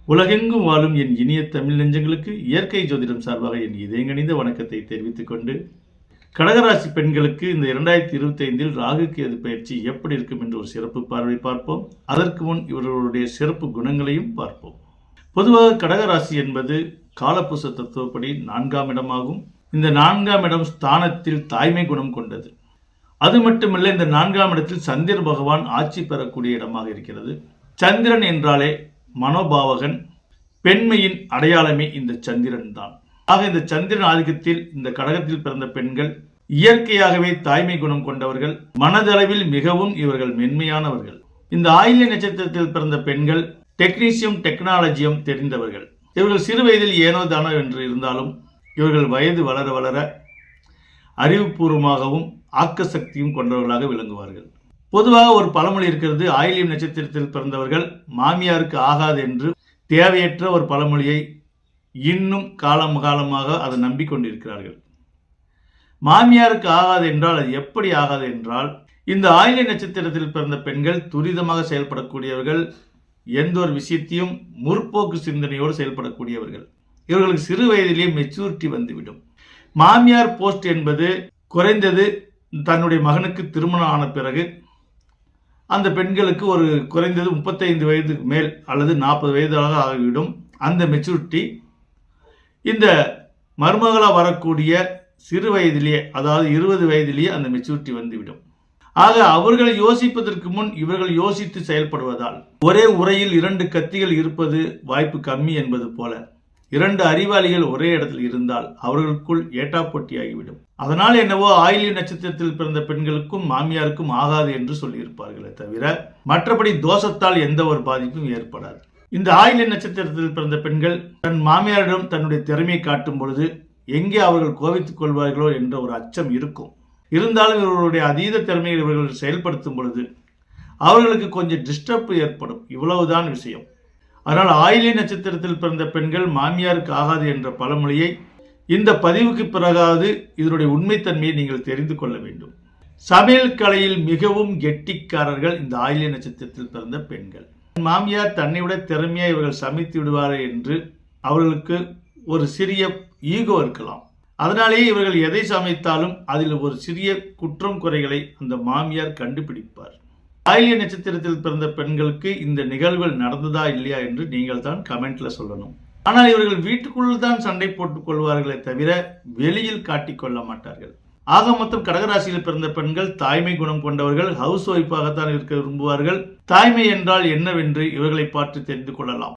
உலகெங்கும் வாழும் என் இனிய தமிழ் நெஞ்சங்களுக்கு இயற்கை ஜோதிடம் சார்பாக என் இதயங்கனிந்த வணக்கத்தை தெரிவித்துக் கொண்டு, கடகராசி பெண்களுக்கு இந்த 2025 ராகு கேது பயிற்சி எப்படி இருக்கும் என்று ஒரு சிறப்பு பார்வை பார்ப்போம். அதற்கு முன் இவர்களுடைய சிறப்பு குணங்களையும் பார்ப்போம். பொதுவாக கடகராசி என்பது காலபுருஷ தத்துவப்படி 4ஆம் இடமாகும். இந்த 4ஆம் இடம் ஸ்தானத்தில் தாய்மை குணம் கொண்டது. அது மட்டுமல்ல, இந்த 4ஆம் இடத்தில் சந்திர பகவான் ஆட்சி பெறக்கூடிய இடமாக இருக்கிறது. சந்திரன் என்றாலே மனோபாவகன், பெண்மையின் அடையாளமே இந்த சந்திரன் தான். ஆக இந்த சந்திரன் ஆதிக்கத்தில் இந்த கடகத்தில் பிறந்த பெண்கள் இயற்கையாகவே தாய்மை குணம் கொண்டவர்கள், மனதளவில் மிகவும் இவர்கள் மென்மையானவர்கள். இந்த ஆயில்ய நட்சத்திரத்தில் பிறந்த பெண்கள் டெக்னாலஜியும் தெரிந்தவர்கள். இவர்கள் சிறு வயதில் ஏனோ தானோ என்று இருந்தாலும் இவர்கள் வயது வளர வளர அறிவுபூர்வமாகவும் ஆக்க சக்தியும் கொண்டவர்களாக விளங்குவார்கள். பொதுவாக ஒரு பழமொழி இருக்கிறது, ஆயில்யம் நட்சத்திரத்தில் பிறந்தவர்கள் மாமியாருக்கு ஆகாது என்று. தேவையற்ற ஒரு பழமொழியை இன்னும் காலமாக அதை நம்பிக்கொண்டிருக்கிறார்கள். மாமியாருக்கு ஆகாது என்றால் அது எப்படி ஆகாது என்றால், இந்த ஆயில்ய நட்சத்திரத்தில் பிறந்த பெண்கள் துரிதமாக செயல்படக்கூடியவர்கள், எந்த ஒரு விஷயத்தையும் முற்போக்கு சிந்தனையோடு செயல்படக்கூடியவர்கள். இவர்களுக்கு சிறு வயதிலேயே மெச்சூரிட்டி வந்துவிடும். மாமியார் போஸ்ட் என்பது குறைந்தது தன்னுடைய மகனுக்கு திருமணம் ஆன பிறகு அந்த பெண்களுக்கு ஒரு குறைந்தது 35 வயதுக்கு மேல் அல்லது 40 வயதாக ஆகிவிடும். அந்த மெச்சூரிட்டி இந்த மருமகளாக வரக்கூடிய சிறு வயதிலேயே, அதாவது 20 வயதிலேயே அந்த மெச்சூரிட்டி வந்துவிடும். ஆக அவர்கள் யோசிப்பதற்கு முன் இவர்கள் யோசித்து செயல்படுவதால், ஒரே உரையில் 2 கத்திகள் இருப்பது வாய்ப்பு கம்மி என்பது போல 2 அறிவாளிகள் ஒரே இடத்தில் இருந்தால் அவர்களுக்குள் ஏட்டாப்போட்டியாகிவிடும். அதனால் என்னவோ ஆயில்ய நட்சத்திரத்தில் பிறந்த பெண்களுக்கும் மாமியாருக்கும் ஆகாது என்று சொல்லியிருப்பார்களே தவிர மற்றபடி தோஷத்தால் எந்த ஒரு பாதிப்பும் ஏற்படாது. இந்த ஆயில்ய நட்சத்திரத்தில் பிறந்த பெண்கள் தன் மாமியாரிடம் தன்னுடைய திறமையை காட்டும் பொழுது எங்கே அவர்கள் கோபித்துக் கொள்வார்களோ என்ற ஒரு அச்சம் இருக்கும். இருந்தாலும் இவர்களுடைய அதீத திறமையை இவர்கள் செயல்படுத்தும் பொழுது அவர்களுக்கு கொஞ்சம் டிஸ்டர்ப் ஏற்படும். இவ்வளவுதான் விஷயம். அதனால் ஆயில்ய நட்சத்திரத்தில் பிறந்த பெண்கள் மாமியாருக்கு ஆகாது என்ற பழமொழியை இந்த பதிவுக்கு பிறகாவது இதனுடைய உண்மைத்தன்மையை நீங்கள் தெரிந்து கொள்ள வேண்டும். சமையல் கலையில் மிகவும் கெட்டிக்காரர்கள் இந்த ஆயில்ய நட்சத்திரத்தில் பிறந்த பெண்கள். மாமியார் தன்னை விட திறமையாக இவர்கள் சமைத்து விடுவார்கள் என்று அவர்களுக்கு ஒரு சிறிய ஈகோ இருக்கலாம். அதனாலேயே இவர்கள் எதை சமைத்தாலும் அதில் ஒரு சிறிய குற்றம் குறைகளை அந்த மாமியார் கண்டுபிடிப்பார். ஆயில்ய நட்சத்திரத்தில் பிறந்த பெண்களுக்கு இந்த நிகழ்வுகள் நடந்ததா இல்லையா என்று நீங்கள் தான் கமெண்ட்ல சொல்லணும். ஆனால் இவர்கள் வீட்டுக்குள் தான் சண்டை போட்டுக் கொள்வார்களே தவிர வெளியில் காட்டிக்கொள்ள மாட்டார்கள். ஆக மொத்தம் கடகராசியில் பிறந்த பெண்கள் தாய்மை குணம் கொண்டவர்கள், ஹவுஸ் ஒய்ஃபாகத்தான் இருக்க விரும்புவார்கள். தாய்மை என்றால் என்னவென்று இவர்களை பார்த்து தெரிந்து கொள்ளலாம்.